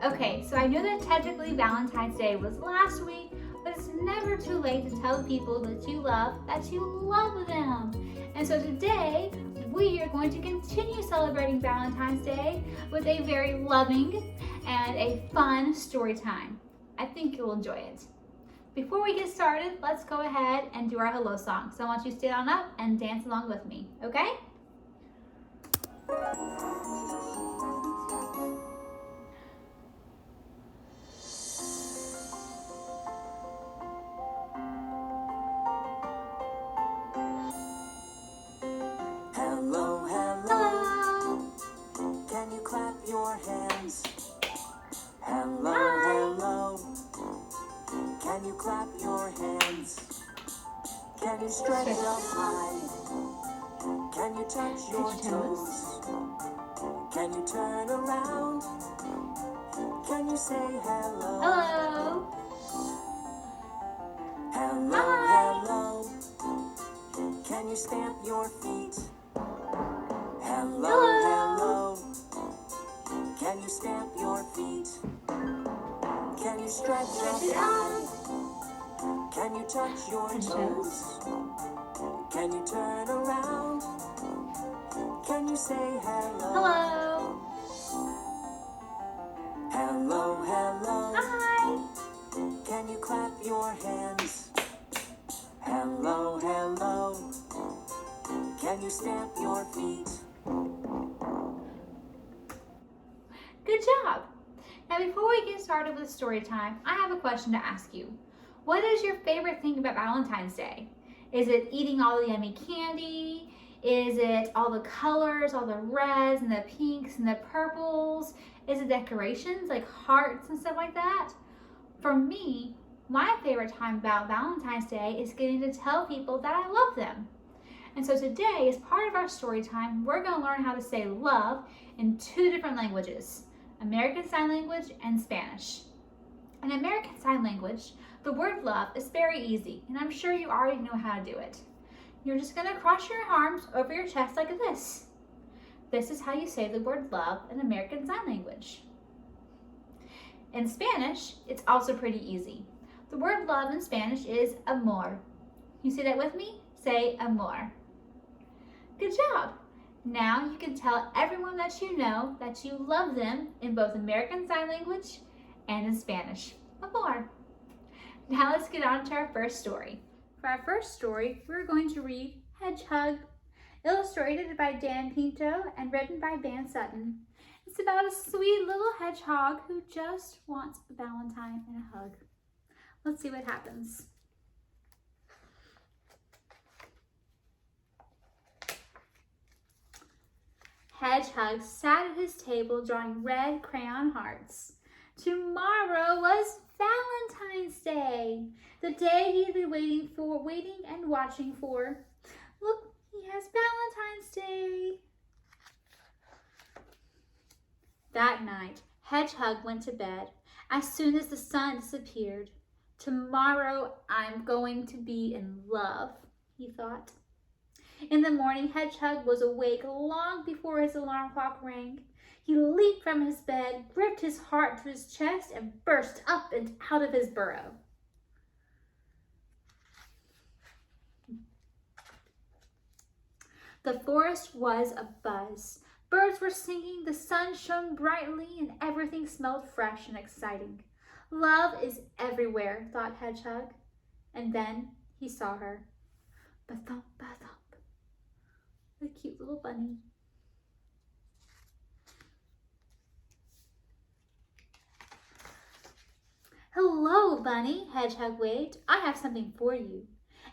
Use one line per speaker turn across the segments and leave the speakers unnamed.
Okay, so I know that technically Valentine's Day was last week, but it's never too late to tell people that you love them. And so today, we are going to continue celebrating Valentine's Day with a very loving and a fun story time. I think you'll enjoy it. Before we get started, let's go ahead and do our hello song. So I want you to stand on up and dance along with me, okay?
Hello, hello. Can you clap your hands? Hello, hello. Can you clap your hands? Can you stretch up high? Can you touch your toes? Can you turn around? Can you say hello?
Hello.
Hello, hello. Can you stamp your feet? Hello, hello. Can you stamp your feet? Can you stretch up high? Can you touch your toes? Can you turn around? Can you say hello?
Hello.
Hello, hello.
Hi.
Can you clap your hands? Hello, hello. Can you stamp your feet?
Good job. Now before we get started with story time, I have a question to ask you. What is your favorite thing about Valentine's Day? Is it eating all the yummy candy? Is it all the colors, all the reds and the pinks and the purples? Is it decorations like hearts and stuff like that? For me, my favorite time about Valentine's Day is getting to tell people that I love them. And so today, as part of our story time, we're going to learn how to say love in 2 different languages, American Sign Language and Spanish. In American Sign Language, the word love is very easy, and I'm sure you already know how to do it. You're just going to cross your arms over your chest like this. This is how you say the word love in American Sign Language. In Spanish, it's also pretty easy. The word love in Spanish is amor. You say that with me? Say amor. Good job. Now you can tell everyone that you know that you love them in both American Sign Language and in Spanish. Amor. Now let's get on to our first story. For our first story, we're going to read Hedgehog, illustrated by Dan Pinto and written by Van Sutton. It's about a sweet little hedgehog who just wants a Valentine and a hug. Let's see what happens. Hedgehog sat at his table drawing red crayon hearts. Tomorrow was Valentine's Day, the day he'd been waiting and watching for. Look, he has Valentine's Day. That night, Hedgehog went to bed as soon as the sun disappeared. Tomorrow I'm going to be in love, he thought. In the morning, Hedgehog was awake long before his alarm clock rang. He leaped from his bed, gripped his heart to his chest, and burst up and out of his burrow. The forest was abuzz. Birds were singing, the sun shone brightly, and everything smelled fresh and exciting. Love is everywhere, thought Hedgehog. And then he saw her. Ba-thump, ba-thump. The cute little bunny. Hello, Bunny, Hedgehog waved. I have something for you.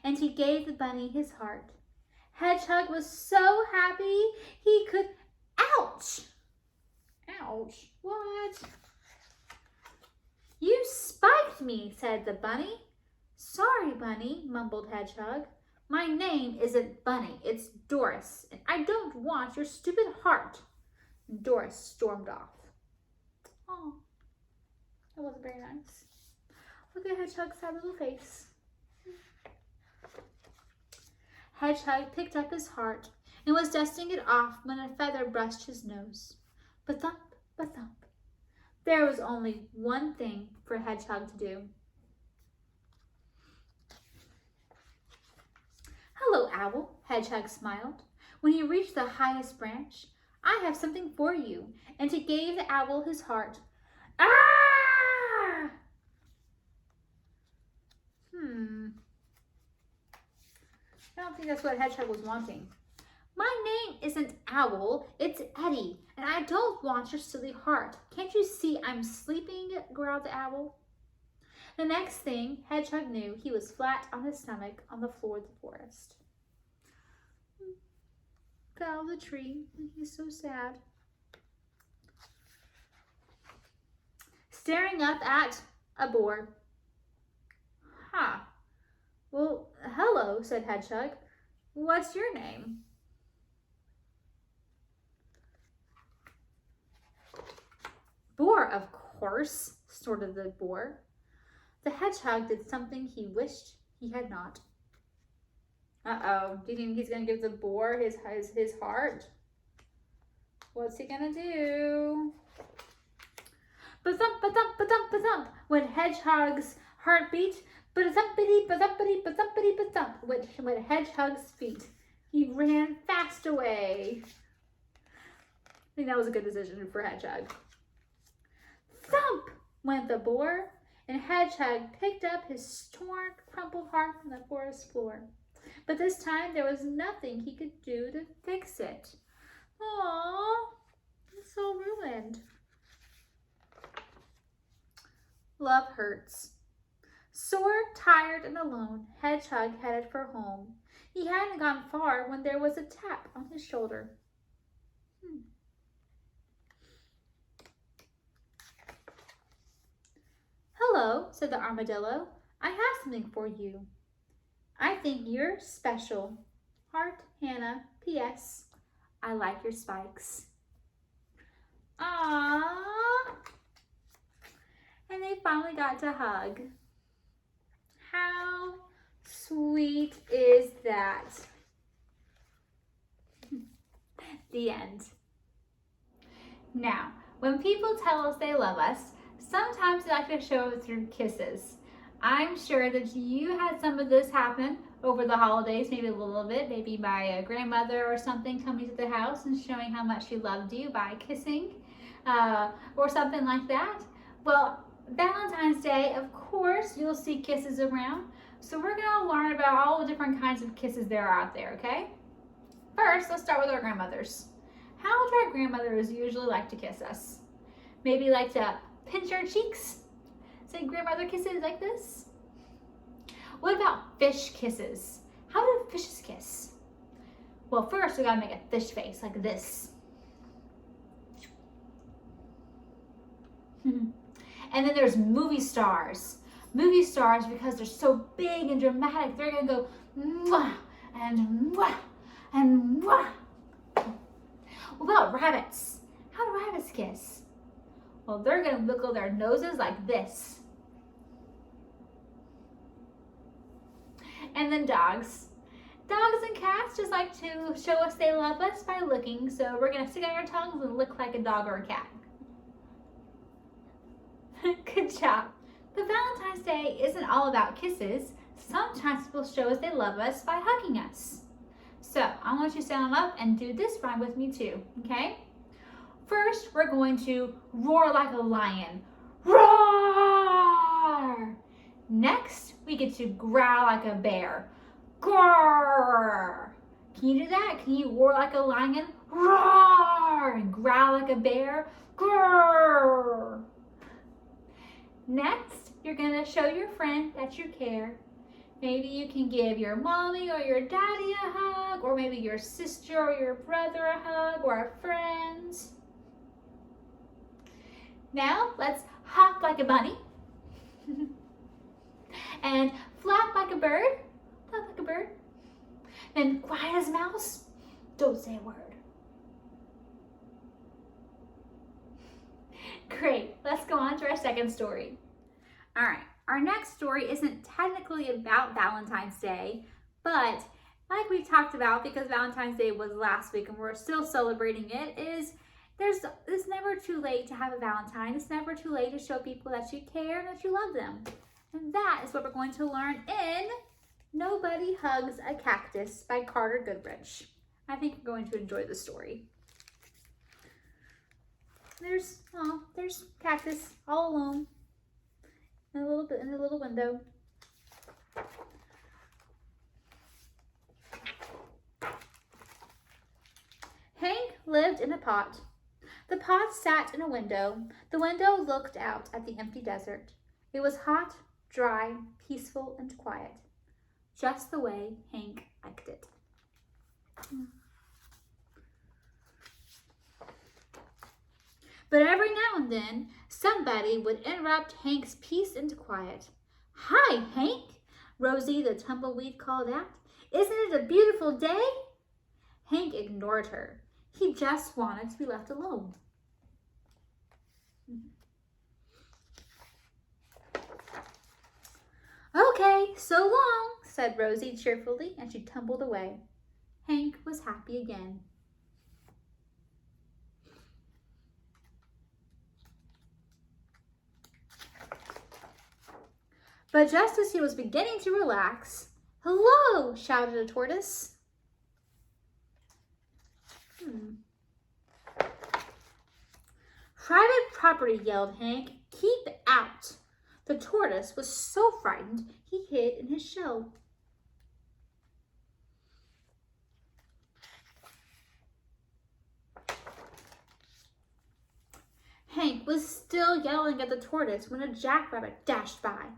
And he gave the bunny his heart. Hedgehog was so happy he could... Ouch! Ouch, what? You spiked me, said the bunny. Sorry, Bunny, mumbled Hedgehog. My name isn't Bunny, it's Doris, and I don't want your stupid heart. Doris stormed off. Oh, that wasn't very nice. Look at Hedgehog's sad little face. Hedgehog picked up his heart and was dusting it off when a feather brushed his nose. Ba-thump, ba-thump. There was only one thing for Hedgehog to do. Hello, Owl, Hedgehog smiled. When he reached the highest branch, I have something for you, and he gave the owl his heart. Ah! I don't think that's what Hedgehog was wanting. My name isn't Owl, it's Eddie, and I don't want your silly heart. Can't you see I'm sleeping? Growled the owl. The next thing Hedgehog knew, he was flat on his stomach on the floor of the forest. Fell the tree, and he's so sad. Staring up at a boar. Ha! Well, hello, said Hedgehog. What's your name? Boar, of course, snorted the boar. The hedgehog did something he wished he had not. Uh-oh, do you think he's going to give the boar his heart? What's he going to do? Ba-thump, ba-thump, ba-thump, ba-thump, went Hedgehog's heartbeat. Ba-thumpity, ba-thumpity, ba-thumpity, ba-thump, went Hedgehog's feet. He ran fast away. I think that was a good decision for Hedgehog. Thump went the boar, and Hedgehog picked up his torn, crumpled heart from the forest floor. But this time there was nothing he could do to fix it. Aww, it's so ruined. Love hurts. Sore, tired, and alone, Hedgehog headed for home. He hadn't gone far when there was a tap on his shoulder. Hello, said the armadillo. I have something for you. I think you're special. Heart, Hannah, P.S. I like your spikes. Aww. And they finally got to hug. How sweet is that? The end. Now, when people tell us they love us, sometimes they like to show it through kisses. I'm sure that you had some of this happen over the holidays, maybe a little bit, maybe by a grandmother or something coming to the house and showing how much she loved you by kissing or something like that. Well, Valentine's Day, of course, you'll see kisses around. So we're going to learn about all the different kinds of kisses there are out there, okay? First, let's start with our grandmothers. How would our grandmothers usually like to kiss us? Maybe like to pinch our cheeks? Say grandmother kisses like this? What about fish kisses? How do fishes kiss? Well, first we gotta make a fish face like this. And then there's movie stars. Movie stars, because they're so big and dramatic, they're gonna go mwah and mwah and mwah. What about rabbits? How do rabbits kiss? Well, they're gonna wiggle their noses like this. And then dogs. Dogs and cats just like to show us they love us by licking, so we're gonna stick out our tongues and lick like a dog or a cat. Good job. But Valentine's Day isn't all about kisses. Sometimes people show us they love us by hugging us. So I want you to stand up and do this rhyme with me too, okay? First, we're going to roar like a lion. Roar! Next, we get to growl like a bear. Grrr! Can you do that? Can you roar like a lion? Roar! And growl like a bear? Grrr! Next, you're going to show your friend that you care. Maybe you can give your mommy or your daddy a hug, or maybe your sister or your brother a hug, or a friend. Now, let's hop like a bunny. And flap like a bird. Flap like a bird. And quiet as a mouse. Don't say a word. Great, let's go on to our second story. All right, our next story isn't technically about Valentine's Day, but like we talked about, because Valentine's Day was last week and we're still celebrating it, is It's never too late to have a Valentine. It's never too late to show people that you care and that you love them. And that is what we're going to learn in Nobody Hugs a Cactus by Carter Goodrich. I think you're going to enjoy the story. There's cactus all alone in the little window. Hank lived in a pot. The pot sat in a window. The window looked out at the empty desert. It was hot, dry, peaceful, and quiet, just the way Hank liked it. But every now and then, somebody would interrupt Hank's peace and quiet. "Hi, Hank," Rosie the tumbleweed called out. "Isn't it a beautiful day?" Hank ignored her. He just wanted to be left alone. "Okay, so long," said Rosie cheerfully, and she tumbled away. Hank was happy again. But just as he was beginning to relax, "Hello!" shouted a tortoise. "Private property," yelled Hank. "Keep out!" The tortoise was so frightened he hid in his shell. Hank was still yelling at the tortoise when a jackrabbit dashed by.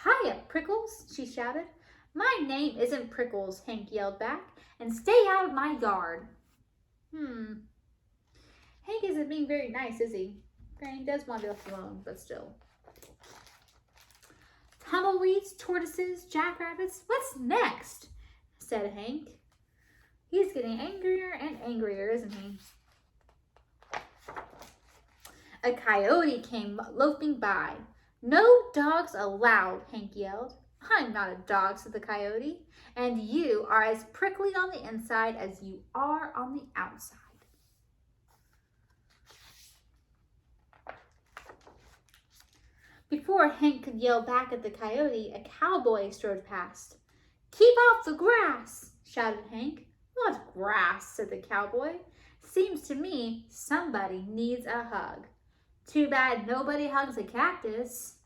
"Hiya, Prickles," she shouted. "My name isn't Prickles," Hank yelled back, "and stay out of my yard." Hank isn't being very nice, is he? He does want to be left alone, but still. "Tumbleweeds, tortoises, jackrabbits, what's next?" said Hank. He's getting angrier and angrier, isn't he? A coyote came loafing by. "No dogs allowed," Hank yelled. "I'm not a dog," said the coyote, "and you are as prickly on the inside as you are on the outside." Before Hank could yell back at the coyote, a cowboy strode past. "Keep off the grass," shouted Hank. "What grass?" said the cowboy. "Seems to me somebody needs a hug. Too bad nobody hugs a cactus."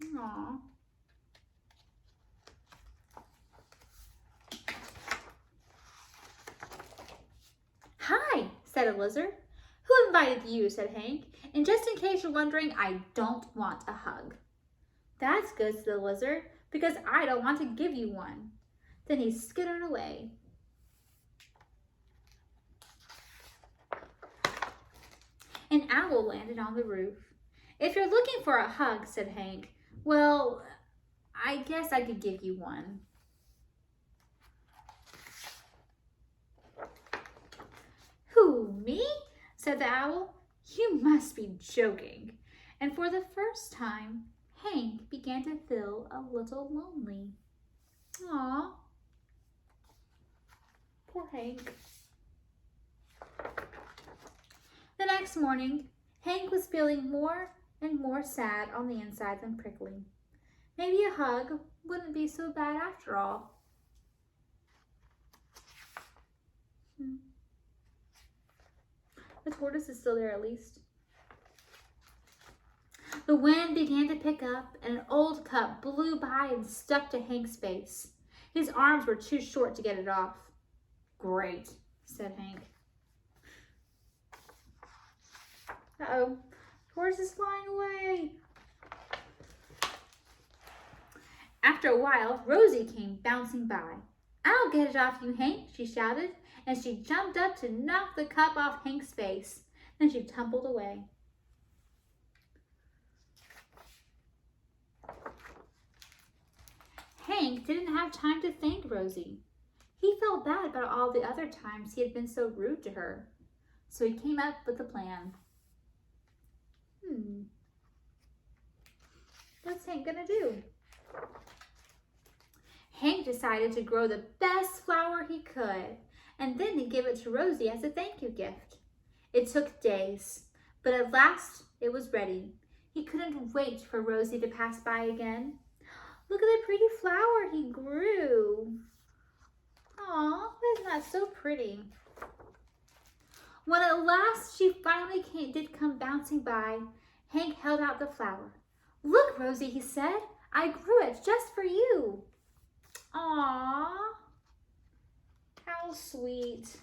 Aww. "Hi," said a lizard. "Who invited you?" said Hank. "And just in case you're wondering, I don't want a hug." "That's good," said the lizard, "because I don't want to give you one." Then he skittered away. An owl landed on the roof. "If you're looking for a hug," said Hank, "well, I guess I could give you one." "Who, me?" said the owl. "You must be joking." And for the first time, Hank began to feel a little lonely. Aw, poor Hank. The next morning, Hank was feeling more and more sad on the inside than prickly. Maybe a hug wouldn't be so bad after all. The tortoise is still there at least. The wind began to pick up, and an old cup blew by and stuck to Hank's face. His arms were too short to get it off. "Great," said Hank. Uh-oh, tortoise is flying away. After a while, Rosie came bouncing by. "I'll get it off you, Hank," she shouted, and she jumped up to knock the cup off Hank's face. Then she tumbled away. Hank didn't have time to thank Rosie. He felt bad about all the other times he had been so rude to her. So he came up with a plan. What's Hank gonna do? Hank decided to grow the best flower he could, and then he'd give it to Rosie as a thank you gift. It took days, but at last it was ready. He couldn't wait for Rosie to pass by again. Look at the pretty flower he grew. Aw, isn't that so pretty? When at last she finally did come bouncing by, Hank held out the flower. Look, Rosie, he said, I grew it just for you. Aw, how sweet.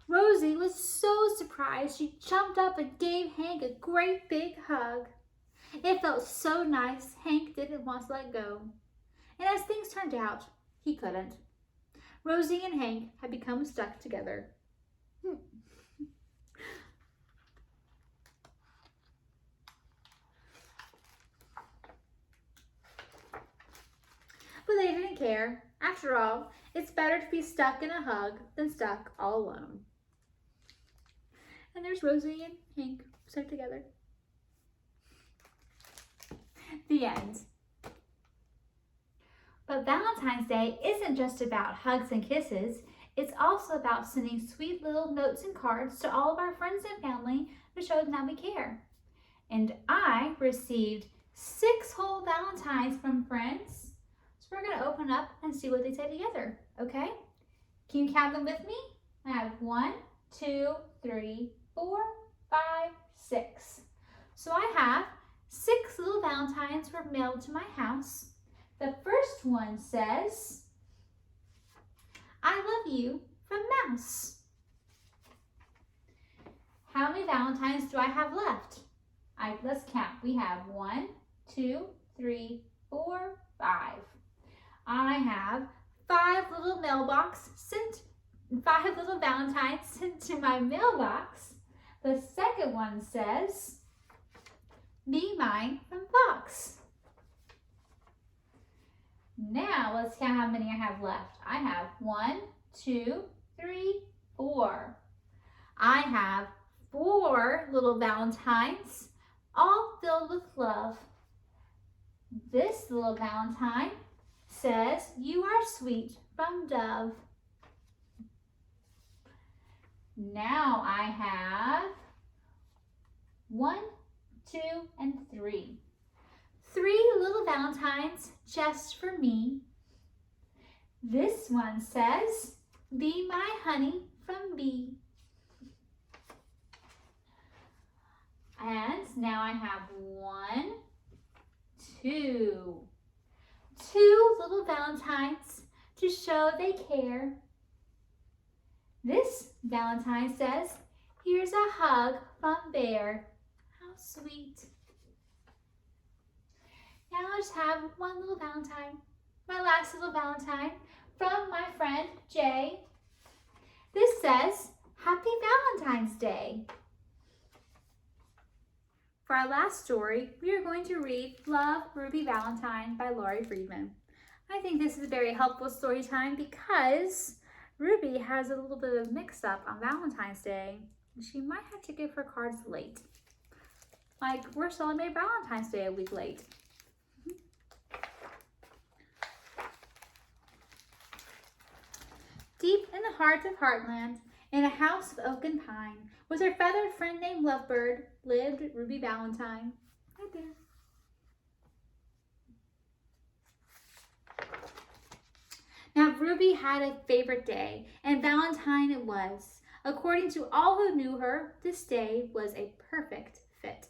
Rosie was so surprised she jumped up and gave Hank a great big hug. It felt so nice, Hank didn't want to let go. And as things turned out, he couldn't. Rosie and Hank had become stuck together. But they didn't care. After all, it's better to be stuck in a hug than stuck all alone. And there's Rosie and Hank stuck together. The end. But Valentine's Day isn't just about hugs and kisses. It's also about sending sweet little notes and cards to all of our friends and family to show them that we care. And I received 6 whole Valentines from friends. So we're going to open up and see what they say together, okay? Can you count them with me? I have 1, 2, 3, 4, 5, 6. So I have 6 little Valentines were mailed to my house. The first one says, I love you from Mouse. How many Valentines do I have left? Let's count. We have 1, 2, 3, 4, 5. I have 5 little Valentines sent to my mailbox. The second one says, Be Mine from Fox. Now let's count how many I have left. I have 1, 2, 3, 4. I have 4 little Valentines, all filled with love. This little Valentine says, You are sweet from Dove. Now I have 1, 2, and 3. 3 little Valentines just for me. This one says, Be my honey from Bee. And now I have 1, 2. 2 little Valentines to show they care. This Valentine says, Here's a hug from Bear. How sweet. Now I just have 1 little Valentine, my last little Valentine, from my friend Jay. This says, Happy Valentine's Day. For our last story, we are going to read Love, Ruby Valentine by Laurie Friedman. I think this is a very helpful story time because Ruby has a little bit of mix-up on Valentine's Day. She might have to give her cards late. Like, we're celebrating Valentine's Day a week late. Deep in the heart of Heartland, in a house of oak and pine, with her feathered friend named Lovebird, lived Ruby Valentine. Right there. Now, Ruby had a favorite day, and Valentine it was. According to all who knew her, this day was a perfect fit.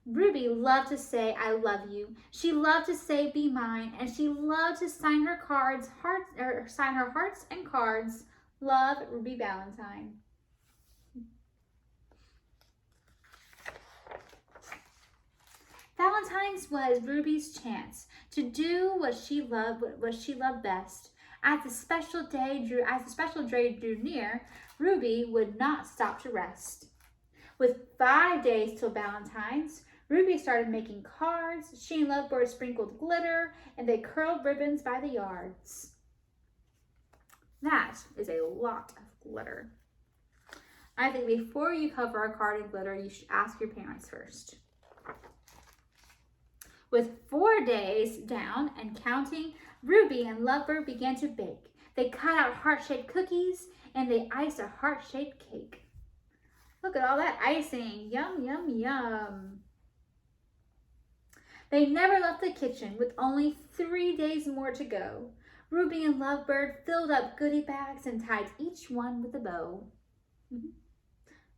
Ruby loved to say, I love you. She loved to say, be mine. And she loved to sign her sign her hearts and cards. Love, Ruby Valentine. Valentine's was Ruby's chance to do what she loved best. As the special day drew near, Ruby would not stop to rest. With 5 days till Valentine's, Ruby started making cards. She and Lovebird sprinkled glitter, and they curled ribbons by the yards. That is a lot of glitter. I think before you cover a card in glitter, you should ask your parents first. With 4 days down and counting, Ruby and Lovebird began to bake. They cut out heart-shaped cookies and they iced a heart-shaped cake. Look at all that icing. Yum, yum, yum. They never left the kitchen with only 3 days more to go. Ruby and Lovebird filled up goodie bags and tied each one with a bow.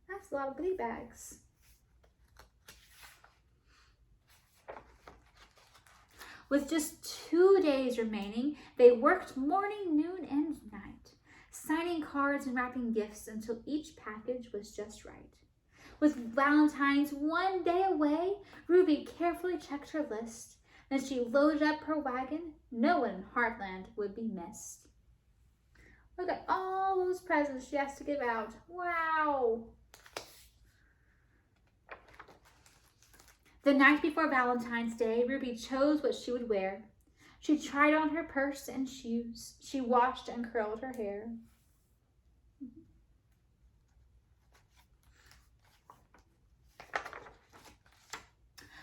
That's a lot of goodie bags. With just 2 days remaining, they worked morning, noon, and night, signing cards and wrapping gifts until each package was just right. With Valentine's 1 day away, Ruby carefully checked her list. Then she loaded up her wagon. No one in Heartland would be missed. Look at all those presents she has to give out. Wow! The night before Valentine's Day, Ruby chose what she would wear. She tried on her purse and shoes. She washed and curled her hair.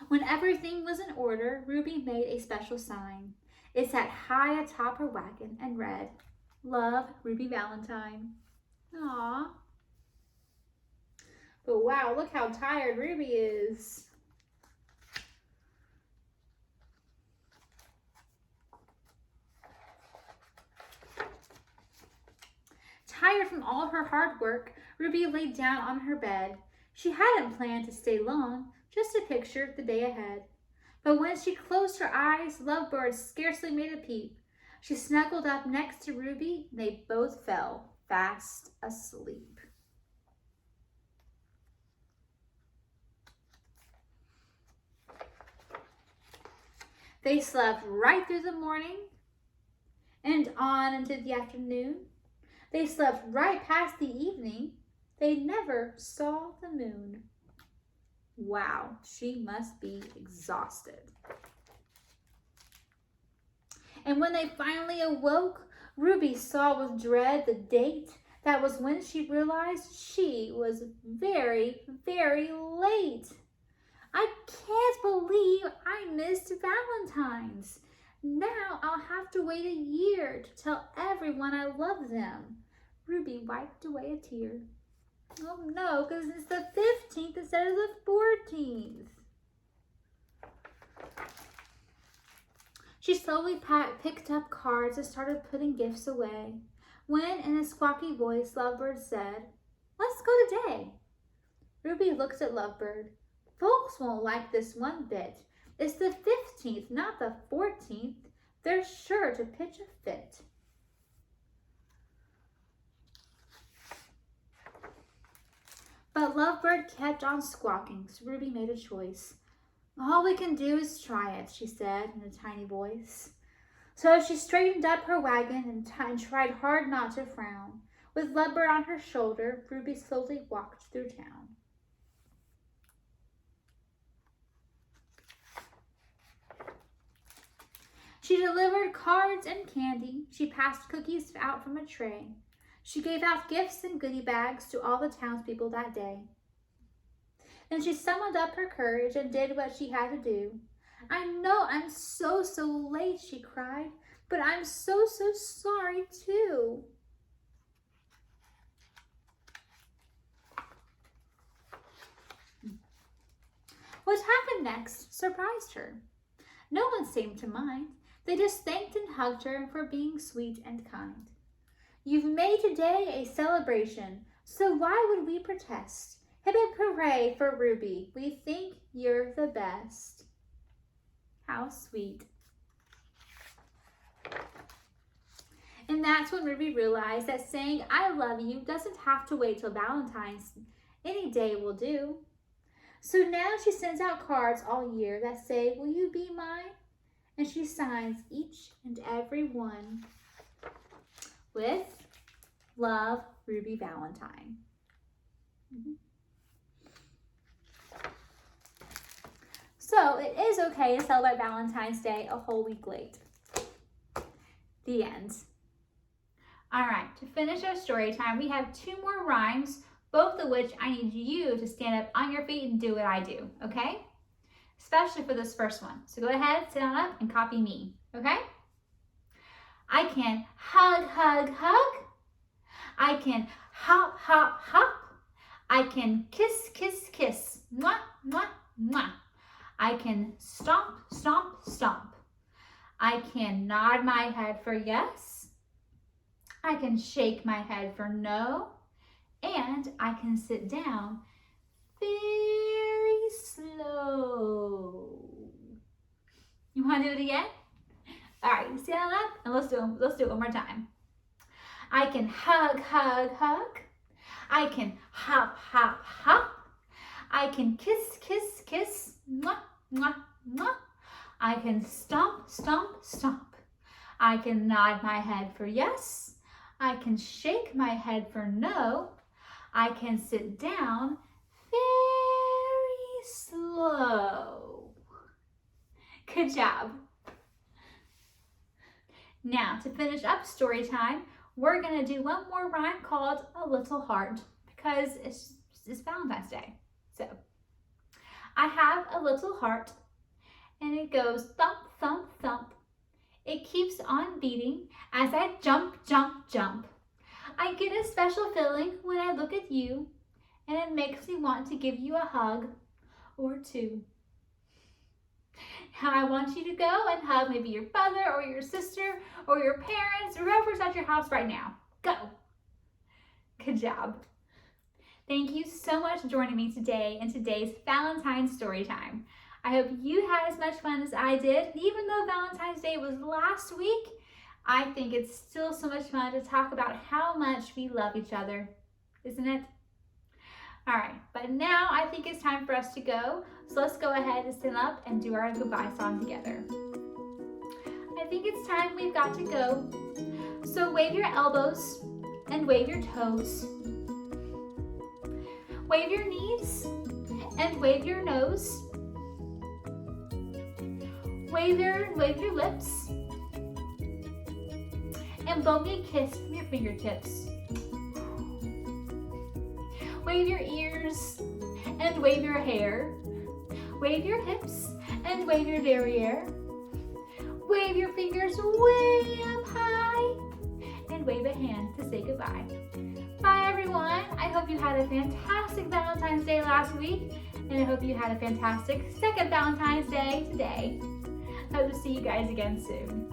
When everything was in order, Ruby made a special sign. It sat high atop her wagon and read, "Love, Ruby Valentine." Aww. But wow, look how tired Ruby is. Tired from all her hard work, Ruby lay down on her bed. She hadn't planned to stay long, just to picture the day ahead. But when she closed her eyes, Lovebird scarcely made a peep. She snuggled up next to Ruby, and they both fell fast asleep. They slept right through the morning and on into the afternoon. They slept right past the evening. They never saw the moon. Wow, she must be exhausted. And when they finally awoke, Ruby saw with dread the date. That was when she realized she was very, very late. I can't believe I missed Valentine's. Now I'll have to wait a year to tell everyone I love them. Ruby wiped away a tear. Oh no, because it's the 15th instead of the 14th. She slowly picked up cards and started putting gifts away. When, in a squawky voice, Lovebird said, "Let's go today." Ruby looked at Lovebird. "Folks won't like this one bit. It's the 15th, not the 14th. They're sure to pitch a fit." But Lovebird kept on squawking, so Ruby made a choice. "All we can do is try it," she said in a tiny voice. So she straightened up her wagon and tried hard not to frown. With Lovebird on her shoulder, Ruby slowly walked through town. She delivered cards and candy. She passed cookies out from a tray. She gave out gifts and goodie bags to all the townspeople that day. Then she summoned up her courage and did what she had to do. "I know I'm so late," she cried, "but I'm so sorry too." What happened next surprised her. No one seemed to mind. They just thanked and hugged her for being sweet and kind. "You've made today a celebration, so why would we protest? Hip hip hooray for Ruby. We think you're the best." How sweet. And that's when Ruby realized that saying "I love you" doesn't have to wait till Valentine's. Any day will do. So now she sends out cards all year that say, "Will you be mine?" And she signs each and every one with "Love, Ruby Valentine." So it is okay to celebrate Valentine's Day a whole week late. The end. All right, to finish our story time, we have 2 more rhymes, both of which I need you to stand up on your feet and do what I do, okay? Especially for this first one. So go ahead, sit on up and copy me, okay? I can hug, hug, hug. I can hop, hop, hop. I can kiss, kiss, kiss. Mwah, mwah, mwah. I can stomp, stomp, stomp. I can nod my head for yes. I can shake my head for no. And I can sit down very slow. You want to do it again? All right, stand up and let's do it one more time. I can hug, hug, hug. I can hop, hop, hop. I can kiss, kiss, kiss. Mwah, mwah, mwah. I can stomp, stomp, stomp. I can nod my head for yes. I can shake my head for no. I can sit down very slow. Good job. Now, to finish up story time, we're going to do one more rhyme called A Little Heart because it's Valentine's Day. So, I have a little heart and it goes thump, thump, thump. It keeps on beating as I jump, jump, jump. I get a special feeling when I look at you and it makes me want to give you a hug or two. Now I want you to go and hug maybe your brother or your sister or your parents or whoever's at your house right now. Go. Good job. Thank you so much for joining me today in today's Valentine's story time. I hope you had as much fun as I did. Even though Valentine's Day was last week, I think it's still so much fun to talk about how much we love each other, isn't it? All right, but now I think it's time for us to go. So let's go ahead and stand up and do our goodbye song together. I think it's time we've got to go. So wave your elbows and wave your toes. Wave your knees and wave your nose. Wave your lips. And blow me a kiss from your fingertips. Wave your ears and wave your hair. Wave your hips and wave your derriere. Wave your fingers way up high and wave a hand to say goodbye. Bye everyone. I hope you had a fantastic Valentine's Day last week and I hope you had a fantastic second Valentine's Day today. I hope to see you guys again soon.